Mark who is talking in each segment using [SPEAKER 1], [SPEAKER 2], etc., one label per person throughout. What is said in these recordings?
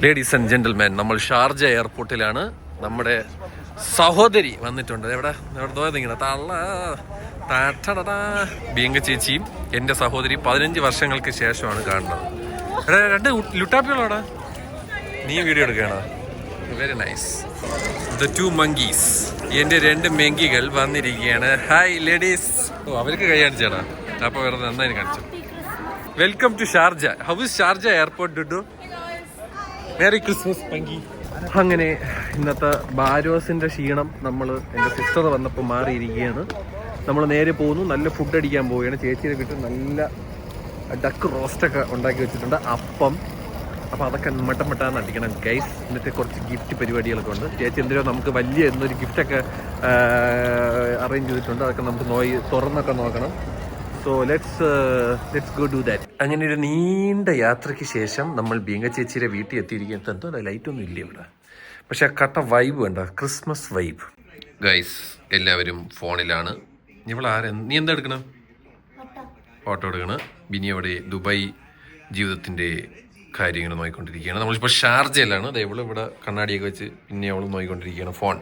[SPEAKER 1] Ladies and gentleman, നമ്മൾ Sharjah എയർപോർട്ടിലാണ്. നമ്മുടെ സഹോദരി വന്നിട്ടുണ്ട്. എവിടെ ഇങ്ങനെ ബിയങ്ക ചേച്ചിയും എൻ്റെ സഹോദരി 15 വർഷങ്ങൾക്ക് ശേഷമാണ് കാണുന്നത്. രണ്ട് ലുട്ടാപ്പികളോടാ നീ വീഡിയോ എടുക്കുകയാണോ? Very nice. ദ 2 monkeys, എൻ്റെ 2 മെങ്കികൾ വന്നിരിക്കുകയാണ്. Hi ladies. ഓ, അവർക്ക് കൈ കാണിച്ചാണ്. അപ്പോൾ വേറെ നന്നായി കാണിച്ചു. Welcome to Sharjah. How is Sharjah airport ഡുഡു? മേരി ക്രിസ്മസ് പങ്കി. അങ്ങനെ ഇന്നത്തെ ബാരോസിന്റെ ക്ഷീണം നമ്മൾ എൻ്റെ സിസ്റ്റർ വന്നപ്പോൾ മാറിയിരിക്കുകയാണ്. നമ്മൾ നേരെ പോകുന്നു. നല്ല ഫുഡ് അടിക്കാൻ പോവുകയാണ്. ചേച്ചിയുടെ വീട്ടിൽ നല്ല ഡക്ക് റോസ്റ്റൊക്കെ ഉണ്ടാക്കി വെച്ചിട്ടുണ്ട്, അപ്പം. അപ്പോൾ അതൊക്കെ മട്ടം അടിക്കണം ഗൈസ്. എന്നിട്ട് കുറച്ച് ഗിഫ്റ്റ് പരിപാടികളൊക്കെ ഉണ്ട്. ചേച്ചി എന്തിനോ നമുക്ക് വലിയ എന്നൊരു ഗിഫ്റ്റൊക്കെ അറേഞ്ച് ചെയ്തിട്ടുണ്ട്. അതൊക്കെ നമുക്ക് തുറന്നൊക്കെ നോക്കണം. So let's go do that. അങ്ങനെ ഒരു നീണ്ട യാത്രയ്ക്ക് ശേഷം നമ്മൾ ബീങ്ക ചേച്ചിയുടെ വീട്ടിൽ എത്തിയിരിക്കുന്നത്. എന്തോ ലൈറ്റൊന്നും ഇല്ല ഇവിടെ, പക്ഷെ ആ കട്ട വൈബ് വേണ്ട, ക്രിസ്മസ് വൈബ്. ഗൈസ് എല്ലാവരും ഫോണിലാണ്. നീ എന്താ എടുക്കണം? ഫോട്ടോ എടുക്കണം. ബിനി അവിടെ ദുബായ് ജീവിതത്തിൻ്റെ കാര്യങ്ങൾ നോക്കിക്കൊണ്ടിരിക്കുകയാണ്. നമ്മളിപ്പോൾ ഷാർജയിലാണ്. അതേപോലെ ഇവിടെ കണ്ണാടിയൊക്കെ വെച്ച് പിന്നെ അവൾ നോക്കിക്കൊണ്ടിരിക്കുകയാണ് ഫോൺ.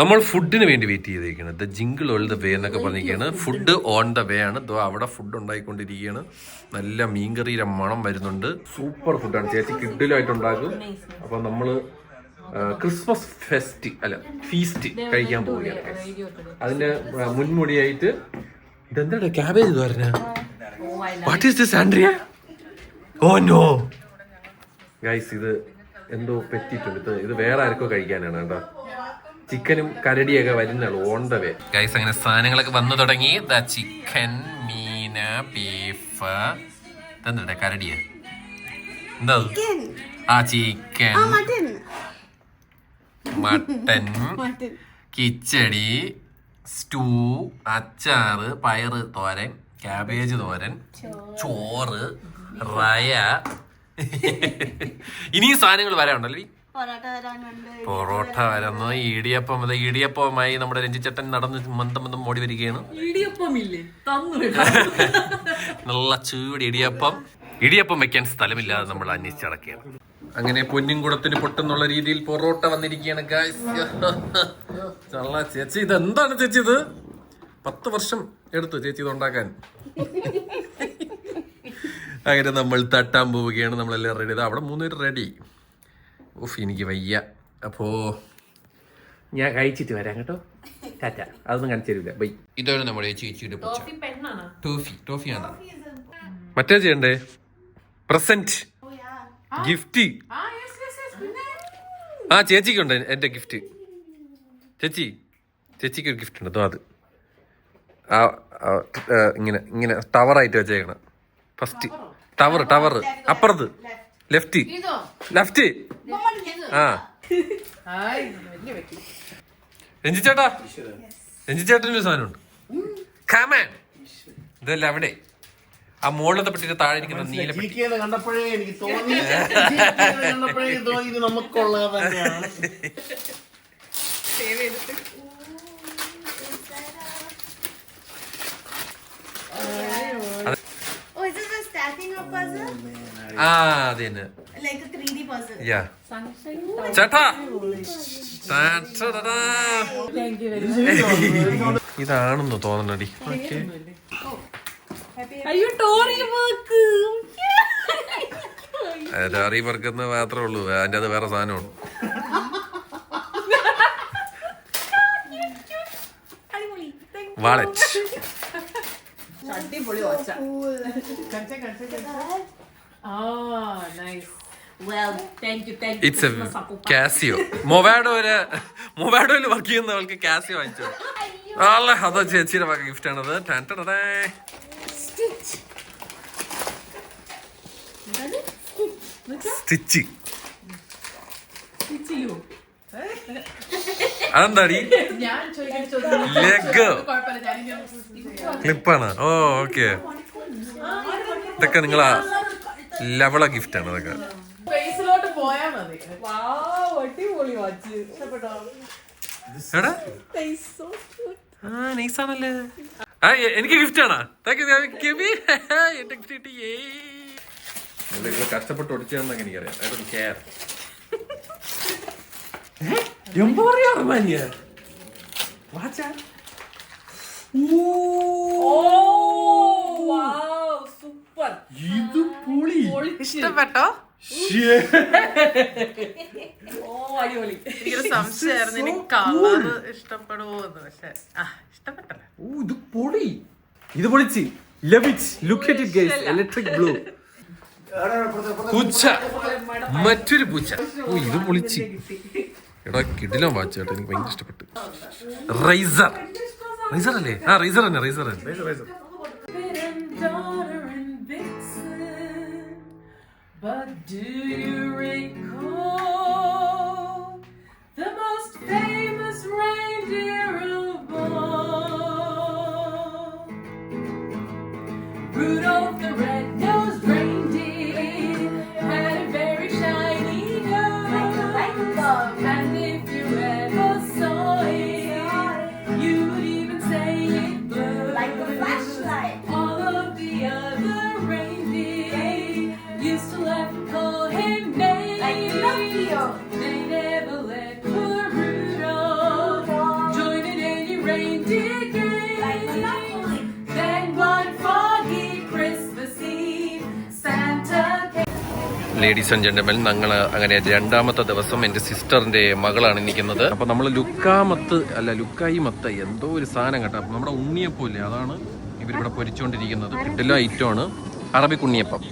[SPEAKER 1] നമ്മൾ ഫുഡിന് വേണ്ടി വെയിറ്റ് ചെയ്തിരിക്കുകയാണ്. The jingle all the way എന്നൊക്കെ പറഞ്ഞിരിക്കുകയാണ്. ഫുഡ് ഓൺ ദ വേ ആണ്. അവിടെ ഫുഡ് ഉണ്ടായിക്കൊണ്ടിരിക്കുകയാണ്. നല്ല മീൻകറിയുടെ മണം വരുന്നുണ്ട്. സൂപ്പർ ഫുഡാണ്. ചേച്ചി കിഡിലായിട്ടുണ്ടാക്കും. അപ്പോൾ നമ്മൾ ക്രിസ്മസ് ഫീസ്റ്റ് കഴിക്കാൻ പോവുകയാണ്. അതിന്റെ മുൻമുടിയായിട്ട് ഇതെന്താ ക്യാബേജ് തോരന? What is this Andrea? Oh no guys, ഇത് എന്തോ പറ്റിയിട്ടുണ്ട്. ഇത് വേറെ ആർക്കോ കഴിക്കാനാണ് കേട്ടോ. ചിക്കനും കരടിയൊക്കെ വരുന്നുള്ളൂ ഓൺ ദ വേ. ഗൈസ് അങ്ങനെ സാധനങ്ങളൊക്കെ വന്നു തുടങ്ങി. ചിക്കൻ, മീന, ബീഫ്, എന്താ കരടിയ എന്താ? ആ ചിക്കൻ, മട്ടൻ, കിച്ചടി, സ്റ്റൂ, അച്ചാറ്, പയറ് തോരൻ, ക്യാബേജ് തോരൻ, ചോറ്, റയ. ഇനിയും സാധനങ്ങൾ വരാനുണ്ടല്ലോ. പൊറോട്ട വരുന്നു, ഇടിയപ്പവുമായി നമ്മുടെ രഞ്ജിച്ചേട്ടൻ നടന്ന് മന്ദം ഓടി വരികയാണ്. നല്ല ചൂട് ഇടിയപ്പം വെക്കാൻ സ്ഥലമില്ലാതെ നമ്മൾ അന്വേഷിച്ചടക്കുകയാണ്. അങ്ങനെ പൊന്നിൻകുടത്തിന് പൊട്ടെന്നുള്ള രീതിയിൽ പൊറോട്ട വന്നിരിക്കുകയാണ് ഗായ്സ്. ചേച്ചി ഇത് എന്താണ് ചേച്ചി? ഇത് 10 വർഷം എടുത്തു ചേച്ചി ഇത് ഉണ്ടാക്കാൻ. അങ്ങനെ നമ്മൾ തട്ടാൻ പോവുകയാണ്. നമ്മളെല്ലാം റെഡി. അവിടെ 3 പേര് റെഡി. ഓഫ്, എനിക്ക് വയ്യ. അപ്പോ ഞാൻ കഴിച്ചിട്ട് വരാം കേട്ടോ. ടാറ്റ. അതൊന്നും കാണിച്ചു തരില്ല. ബൈ. ഇതാണ് നമ്മുടെ ചേച്ചിയുടെ ടോഫിയാണ്. മറ്റേ ചെയ്യണ്ടേ? Present gift. ആ ചേച്ചിക്കുണ്ട് എന്റെ ഗിഫ്റ്റ്. ചേച്ചിക്ക് ഒരു ഗിഫ്റ്റ് ഉണ്ട്. അത് ഇങ്ങനെ ടവറായിട്ട് വെച്ചേക്കണം. ഫസ്റ്റ് ടവർ അപ്പുറത്ത് ലെഫ്റ്റ്. ആ രഞ്ജിച്ചേട്ടനൊരു സാധനമുണ്ട്. കാമാൻ ഇതല്ല അവിടെ ആ മുകളിലത്തെ പെട്ടിട്ട് താഴെ ഇരിക്കുന്ന നീല
[SPEAKER 2] കണ്ടപ്പോഴേ എനിക്ക് തോന്നി നമുക്കുള്ളത് തന്നെയാണ്.
[SPEAKER 1] ആ അത് തന്നെ. ചേട്ടാ ഇതാണെന്ന് തോന്നണടി. ടോറി വർക്ക് എന്ന് മാത്രമേ ഉള്ളൂ. അതിന്റെ അത് വേറെ സാധനമാണ്. വാളറ്റ്. It's a Casio. മൊവാഡോയിൽ വർക്ക് ചെയ്യുന്നവൾക്ക് കാസിയോ വാങ്ങിച്ചു. അതോ ചേച്ചിയുടെ വക ഗിഫ്റ്റ് ആണത്. സ്റ്റിച്ച്. അതെന്താടി? ലെഗ് ക്ലിപ്പാണ്. Oh okay. ഇതൊക്കെ നിങ്ങളാ ലവള ഗിഫ്റ്റ് ആണ്. അതൊക്കെ നൈസാണല്ലേ. എനിക്ക് ഗിഫ്റ്റ് ആണോ? എന്റെ ഗിഫ്റ്റ് കിട്ടി. എന്തെങ്കിലും കഷ്ടപ്പെട്ട് ഒടിച്ചാണെന്നൊക്കെ എനിക്കറിയാം. അതൊരു കെയർ. എംപോറിയോ അർമാനിയ. വാച്ചാ.
[SPEAKER 3] സൂപ്പർ.
[SPEAKER 1] ഇത് പൊളി.
[SPEAKER 3] ഇഷ്ടപ്പെട്ടോ? അടിപൊളി. എനിക്കൊരു സംശയമായിരുന്നു എനിക്ക് കളർ ഇഷ്ടപ്പെടുമോ എന്ന്. പക്ഷെ ഇഷ്ടപ്പെട്ടല്ലോ.
[SPEAKER 1] ഇത് പൊളി. ഇത് പൊളിച്ച്. Love it. Look at it guys. Electric blue. പൂച്ച. മറ്റൊരു പൂച്ച. ഇത് പൊളിച്ച്. എടാ കിടിലം വാച്ച് കേട്ടോ. എനിക്ക് ഭയങ്കര ഇഷ്ടപ്പെട്ടു. റൈസർ. റൈസർ അല്ലേ? റൈസർ തന്നെ. Riser.
[SPEAKER 3] But do you recall the most famous reindeer of all? Rudolph the red-nosed reindeer had a very shiny nose. And if you ever saw it, you would even say it blew.
[SPEAKER 4] Like a flashlight.
[SPEAKER 3] All of the other reindeer used to laugh and call him names.
[SPEAKER 4] Like Pinocchio.
[SPEAKER 3] They never let poor Rudolph join in any reindeer game.
[SPEAKER 4] Like Monopoly.
[SPEAKER 3] Then one foggy Christmas Eve, Santa came.
[SPEAKER 1] Ladies and gentlemen, ഞങ്ങൾ അങ്ങനെ രണ്ടാമത്തെ ദിവസം എൻ്റെ സിസ്റ്ററിന്റെ മകളാണ് നിൽക്കുന്നത്. അപ്പൊ നമ്മൾ ലുക്കായി മത്ത എന്തോ ഒരു സാധനം കേട്ടോ. അപ്പൊ നമ്മുടെ ഉണ്ണിയപ്പം ഇല്ലേ, അതാണ് ഇവരിവിടെ പൊരിച്ചുകൊണ്ടിരിക്കുന്നത്. കിട്ടില്ല ഐറ്റമാണ് അറബിക് ഉണ്ണിയപ്പം.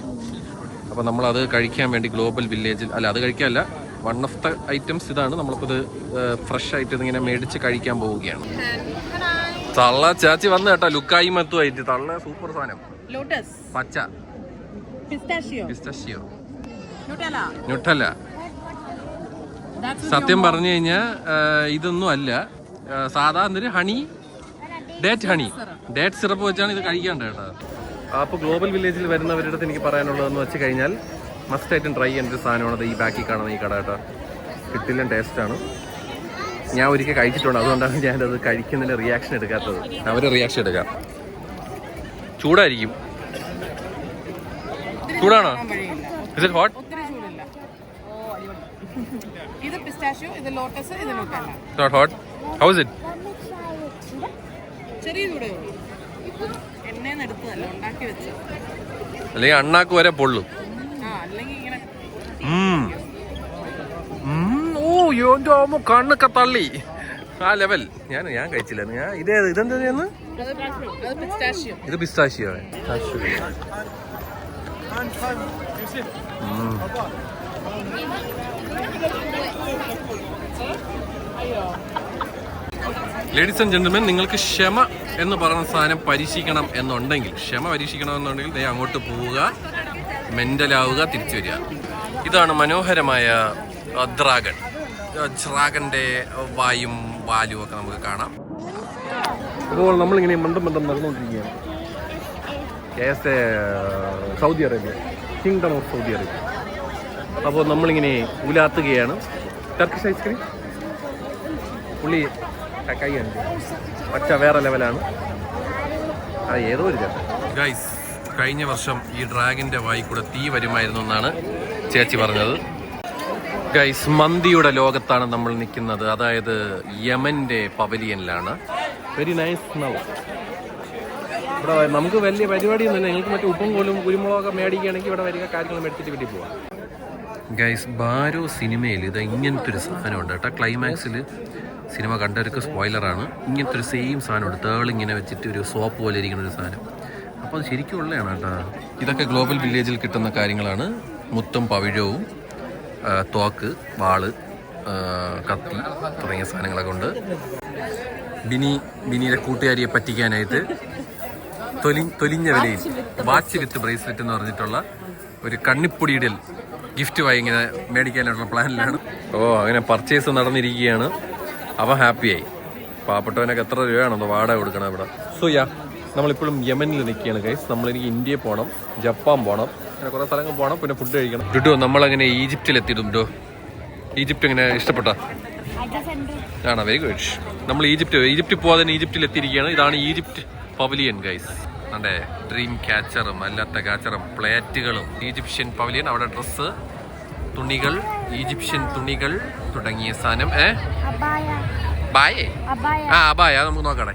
[SPEAKER 1] അപ്പൊ നമ്മളത് കഴിക്കാൻ വേണ്ടി ഗ്ലോബൽ വില്ലേജിൽ അത് കഴിക്കാനല്ല, വൺ ഓഫ് ദ ഐറ്റംസ് ഇതാണ്. നമ്മളിപ്പോൾ ഇത് ഫ്രഷ് ആയിട്ട് ഇതിങ്ങനെ മേടിച്ച് കഴിക്കാൻ പോവുകയാണ്. തള്ള ചാച്ചി വന്നു കേട്ടോ, ലുക്കായി മത്തുമായിട്ട്. തള്ള സൂപ്പർ സാധനം.
[SPEAKER 3] Lotus,
[SPEAKER 1] പച്ച
[SPEAKER 3] pistachio,
[SPEAKER 1] പിസ്താഷിയോ,
[SPEAKER 3] Nutella.
[SPEAKER 1] ന്യൂട്ടല്ല.
[SPEAKER 3] That's
[SPEAKER 1] സത്യം പറഞ്ഞു കഴിഞ്ഞാൽ ഇതൊന്നും അല്ല, സാധാ ഹണി, ഡേറ്റ് സിറപ്പ് വെച്ചാണ് ഇത് കഴിക്കേണ്ടത് കേട്ടോ. അപ്പോൾ ഗ്ലോബൽ വില്ലേജിൽ വരുന്നവരുടെ അടുത്ത് എനിക്ക് പറയാനുള്ളതെന്ന് വെച്ച് കഴിഞ്ഞാൽ മസ്റ്റ് ആയിട്ടും ട്രൈ ചെയ്യേണ്ട ഒരു സാധനമാണ് ഈ ബാക്കി കാണുന്ന ഈ കട കേട്ടോ. കിട്ടില്ല ടേസ്റ്റാണ്. ഞാൻ ഒരിക്കൽ കഴിച്ചിട്ടുണ്ട്, അതുകൊണ്ടാണ് ഞാനത് കഴിക്കുന്നതിന് റിയാക്ഷൻ എടുക്കാത്തത്. അവർ റിയാക്ഷൻ എടുക്കാം. ചൂടായിരിക്കും. ചൂടാണോ? Is it hot?
[SPEAKER 3] ഒത്തിരി ചൂടില്ല. ഇത് പിസ്റ്റാഷ്യോ, ഇത് ലോട്ടസ്, ഇത് Nutella.
[SPEAKER 1] Not hot. How is it?
[SPEAKER 3] ചെറിയ ചൂടേ ഉള്ളൂ. എണ്ണയെന്ന് എടുത്തതല്ല, ഉണ്ടാക്കി വെച്ച്.
[SPEAKER 1] അല്ലെങ്കിൽ അണ്ണാക്ക് വരെ പൊള്ളും.
[SPEAKER 3] അല്ലെങ്കിൽ ഇങ്ങനെ
[SPEAKER 1] കണ്ണൊക്കെ തള്ളി ആ ലെവൽ. ഞാൻ കഴിച്ചില്ല. ഇതെന്താ ഇത് പിസ്താഷിയോ? ലേഡീസ് ആൻഡ് ജെന്റിൽമെൻ, നിങ്ങൾക്ക് ക്ഷമ എന്ന് പറയുന്ന സാധനം പരീക്ഷിക്കണം എന്നുണ്ടെങ്കിൽ ദേ അങ്ങോട്ട് പോവുക, മെന്റലാവുക, തിരിച്ചു വരിക. ഇതാണ് മനോഹരമായ ഡ്രാഗന്റെ വായും വാലും ഒക്കെ നമുക്ക് കാണാം. അപ്പോൾ നമ്മളിങ്ങനെ മണ്ടം നടന്നുകൊണ്ടിരിക്കുകയാണ്. Saudi Arabia, kingdom of Saudi Arabia. അപ്പോൾ നമ്മളിങ്ങനെ ഉലാത്തുകയാണ്. ടർക്കിഷ് ഐസ്ക്രീം പുള്ളി കൈയാണ്, പച്ച വേറെ ലെവലാണ്. ഏതോ ഒരു ഗൈസ്, കഴിഞ്ഞ വർഷം ഈ ഡ്രാഗന്റെ വായി കൂടെ തീ വരുമായിരുന്നു എന്നാണ് ചേച്ചി പറഞ്ഞത്. ഗൈസ്, മന്തിയുടെ ലോകത്താണ് നമ്മൾ നിൽക്കുന്നത്. അതായത് യമന്റെ പവലിയനിലാണ്. Very nice smell. ഇവിടെ നമുക്ക് വലിയ പരിപാടിയൊന്നുമില്ല. നിങ്ങൾക്ക് മറ്റേ ഉപ്പും കോലും കുരുമുളകൊക്കെ മേടിക്കുകയാണെങ്കിൽ ഇവിടെ വരിക, കാര്യങ്ങൾ മേടിച്ചിട്ട് വീട്ടിൽ പോവാം. ഗൈസ്, ബാരോ സിനിമയിൽ ഇത് ഇങ്ങനത്തെ ഒരു സാധനമുണ്ട് കേട്ടോ. ക്ലൈമാക്സിൽ സിനിമ കണ്ടവർക്ക് സ്പോയിലറാണ്. ഇങ്ങനത്തെ ഒരു സെയിം സാധനമുണ്ട്, തേളിങ്ങനെ വെച്ചിട്ട് ഒരു സോപ്പ് പോലെ ഇരിക്കുന്ന ഒരു സാധനം. അപ്പോൾ അത് ശരിക്കും ഉള്ളതാണ് കേട്ടോ. ഇതൊക്കെ ഗ്ലോബൽ വില്ലേജിൽ കിട്ടുന്ന കാര്യങ്ങളാണ്. മുത്തും പവിഴവും തോക്ക്, വാള്, കത്തി തുടങ്ങിയ സാധനങ്ങളൊക്കെ ഉണ്ട്. ബിനിയുടെ കൂട്ടുകാരിയെ പറ്റിക്കാനായിട്ട് തൊലിഞ്ഞ വിലയിൽ വാച്ച് വിത്ത് ബ്രേസ്ലെറ്റ് എന്ന് പറഞ്ഞിട്ടുള്ള ഒരു കണ്ണിപ്പൊടിയുടെ ഗിഫ്റ്റുമായി ഇങ്ങനെ മേടിക്കാനായിട്ടുള്ള പ്ലാനിലാണ്. അങ്ങനെ പർച്ചേസ് നടന്നിരിക്കുകയാണ്. അവൻ ഹാപ്പിയായി. പാവപ്പെട്ടവനൊക്കെ എത്ര രൂപയാണോ വാടക കൊടുക്കണം ഇവിടെ. നമ്മളിപ്പോഴും യമനിൽ നിൽക്കുകയാണ് ഗൈസ്. നമ്മളിനി ഇന്ത്യയിൽ പോകണം, ജപ്പാൻ പോകണം, അങ്ങനെ കുറേ സ്ഥലങ്ങൾ പോകണം, പിന്നെ ഫുഡ് കഴിക്കണം. ഡുഡോ, നമ്മളങ്ങനെ ഈജിപ്തിലെത്തിയിട്ടുണ്ടോ? ഈജിപ്റ്റ് എങ്ങനെ ഇഷ്ടപ്പെട്ടോ? ആണോ? Very good. നമ്മൾ ഈജിപ്റ്റ് പോകാതെ ഈജിപ്തിൽ എത്തിയിരിക്കുകയാണ്. ഇതാണ് ഈജിപ്റ്റ് പവലിയൻ ഗൈസ്. അതെ ഡ്രീം ക്യാച്ചറും അല്ലാത്ത ക്യാച്ചറും പ്ലേറ്റുകളും ഈജിപ്ഷ്യൻ പവലിയൻ അവിടെ ഡ്രസ്സ് തുണികൾ ഈജിപ്ഷ്യൻ തുണികൾ തുടങ്ങിയ സാധനം ബായേ ആ അബായ നമുക്ക് നോക്കണേ.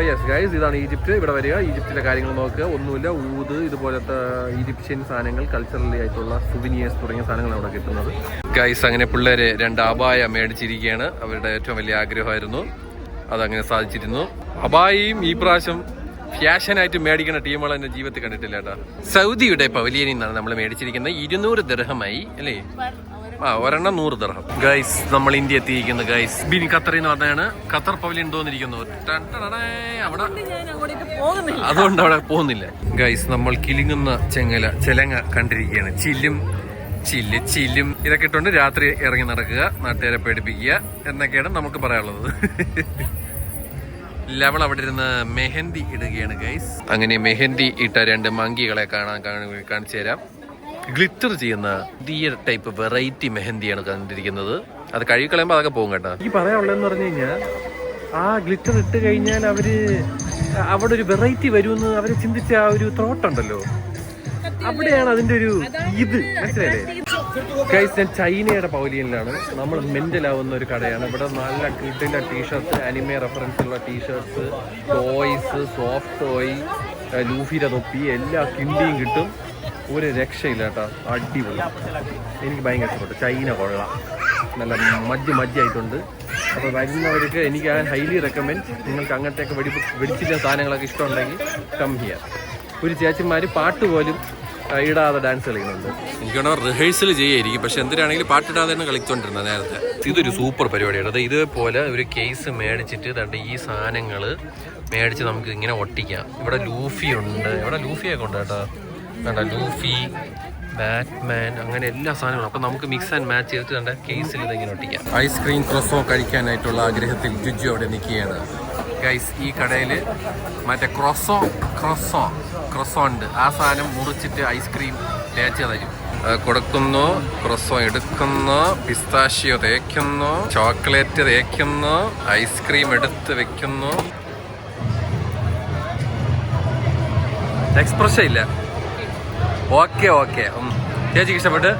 [SPEAKER 1] യെസ് ഗൈസ്, ഇതാണ് ഈജിപ്റ്റ്. ഇവിടെ വരിക, ഈജിപ്തിലെ കാര്യങ്ങൾ നോക്കുക. ഒന്നുമില്ല, ഊത് ഇതുപോലത്തെ ഈജിപ്ഷ്യൻ സാധനങ്ങൾ, കൾച്ചറലി ആയിട്ടുള്ള സുവിനിയേഴ്സ് തുടങ്ങിയ സാധനങ്ങൾ അവിടെ കിട്ടുന്നത്. ഗൈസ് അങ്ങനെ പിള്ളേര് 2 അബായ മേടിച്ചിരിക്കുകയാണ്. അവരുടെ ഏറ്റവും വലിയ ആഗ്രഹമായിരുന്നു, അതങ്ങനെ സാധിച്ചിരുന്നു. അബായയും ഈ പ്രാവശ്യം ഫാഷനായിട്ട് മേടിക്കുന്ന ടീമുകൾ എന്റെ ജീവിതത്തിൽ കണ്ടിട്ടില്ല കേട്ടോ. സൗദിയുടെ പവലിയനിൽ നിന്നാണ് നമ്മൾ മേടിച്ചിരിക്കുന്നത്. 200 ദിർഹമായി അല്ലേ? ഒരെണ്ണം 100 ദിർഹം. ഗൈസ് നമ്മൾ ഇന്ത്യ എത്തിയിരിക്കുന്നു ഗൈസ്. ബിൻ ഖത്തറിൽ നിന്ന് വന്നതാണ്. ഖത്തർ പവലിയൻ തോന്നിരിക്കുന്നു. അതുകൊണ്ട് അവിടെ പോകുന്നില്ല ഗൈസ്. നമ്മൾ കിലുങ്ങുന്ന ചെലങ്ങ കണ്ടിരിക്കുകയാണ്. ചില്ലും ഇതൊക്കെ ഇട്ടുകൊണ്ട് രാത്രി ഇറങ്ങി നടക്കുക, നാട്ടുകാരെ പേടിപ്പിക്കുക എന്നൊക്കെയാണ് നമുക്ക് പറയാനുള്ളത്. ലവൾ അവിടെ ഇരുന്ന് മെഹന്തി ഇടുകയാണ് ഗൈസ്. അങ്ങനെ മെഹന്തി ഇട്ട 2 മങ്കികളെ കാണിച്ചു തരാം. ഗ്ലിറ്റർ ചെയ്യുന്ന പുതിയ ടൈപ്പ് വെറൈറ്റി മെഹന്തിയാണ് കണ്ടിരിക്കുന്നത്. അത് കഴുകി കളയുമ്പോൾ അതൊക്കെ പോകും കേട്ടോ. ഈ പറയാനുള്ളതെന്ന് പറഞ്ഞു കഴിഞ്ഞാൽ ആ ഗ്ലിറ്റർ ഇട്ട് കഴിഞ്ഞാൽ അവിടെ ഒരു വെറൈറ്റി വരുമെന്ന് അവർ ചിന്തിച്ച ആ ഒരു തോട്ട് ഉണ്ടല്ലോ, അവിടെയാണ് അതിന്റെ ഒരു ഇത് മനസ്സിലായില്ലേ ഗൈസ്. ഞാൻ ചൈനയുടെ പവലിയനിലാണ്. നമ്മൾ മെന്റലാവുന്ന ഒരു കടയാണ്. ഇവിടെ നല്ല കിട്ടില്ല ടീഷർട്സ്, അനിമെ റെഫറൻസ് ഉള്ള ടീഷർട്സ്, ടോയ്സ്, സോഫ്റ്റ് ടോയ്, ലൂഫിയുടെ തൊപ്പി, എല്ലാ കിണ്ടിയും കിട്ടും. ഒരു രക്ഷയില്ല കേട്ടോ, അടിപൊളി. എനിക്ക് ഭയങ്കര ഇഷ്ടപ്പെട്ടു. ചൈന കൊള്ളാം, നല്ല മജ്ജായിട്ടുണ്ട്. അപ്പോൾ വരുന്നവർക്ക് എനിക്ക് ഹൈലി റെക്കമെൻഡ്. നിങ്ങൾക്ക് അങ്ങനത്തെയൊക്കെ വെടിച്ചില്ല സാധനങ്ങളൊക്കെ ഇഷ്ടമുണ്ടെങ്കിൽ കം ഹിയർ. ഒരു ചേച്ചിമാർ പാട്ട് പോലും ഇടാതെ ഡാൻസ് കളിക്കുന്നുണ്ട്. എനിക്ക് വേണം റിഹേഴ്സൽ ചെയ്യായിരിക്കും, പക്ഷെ എന്തിനാണെങ്കിലും പാട്ടിടാതെ തന്നെ കളിച്ചുകൊണ്ടിരുന്നത് നേരത്തെ. ഇതൊരു സൂപ്പർ പരിപാടിയാണ്. അത് ഇതേപോലെ ഒരു കേസ് മേടിച്ചിട്ട് തണ്ട് ഈ സാധനങ്ങൾ മേടിച്ച് നമുക്ക് ഇങ്ങനെ ഒട്ടിക്കാം. ഇവിടെ ലൂഫി ഉണ്ട്, ഇവിടെ ലൂഫിയൊക്കെ ഉണ്ട് കേട്ടോ. വേണ്ട ലൂഫി, ബാറ്റ്മാൻ, അങ്ങനെ എല്ലാ സാധനങ്ങളും. അപ്പം നമുക്ക് മിക്സ് ആൻഡ് മാച്ച് ചെയ്തിട്ട് കണ്ട കേസിൽ ഇതിങ്ങനെ ഒട്ടിക്കാം. ഐസ്ക്രീം ക്രോസോ കഴിക്കാനായിട്ടുള്ള ആഗ്രഹത്തിൽ ജുജു അവിടെ നിൽക്കുകയാണ് ഗൈസ്. ഈ കടയിൽ മറ്റേ ക്രോസോ ഉണ്ട്. ആ സാധനം മുറിച്ചിട്ട് ഐസ്ക്രീം തേച്ച് തരും. കൊടുക്കുന്നു, ക്രോസോ എടുക്കുന്നു, പിസ്താഷ്യോ തേക്കുന്നു, ചോക്ലേറ്റ് തേക്കുന്നു, ഐസ്ക്രീം എടുത്ത് വെക്കുന്നു. എക്സ്പ്രഷൻ ഇല്ല. ഓക്കെ ചേച്ചിക്ക് ഇഷ്ടപ്പെട്ട്?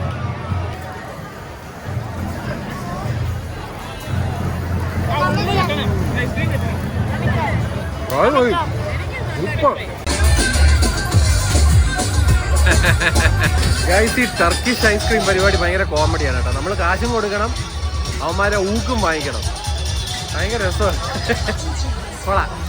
[SPEAKER 1] ഗൈസ്, ഈ ടർക്കിഷ് ഐസ്ക്രീം പരിപാടി ഭയങ്കര കോമഡിയാണ് കേട്ടോ. നമ്മൾ കാശും കൊടുക്കണം, അവന്മാരെ ഊക്കും വാങ്ങിക്കണം. ഭയങ്കര രസമാണ്. കൊള്ളാം.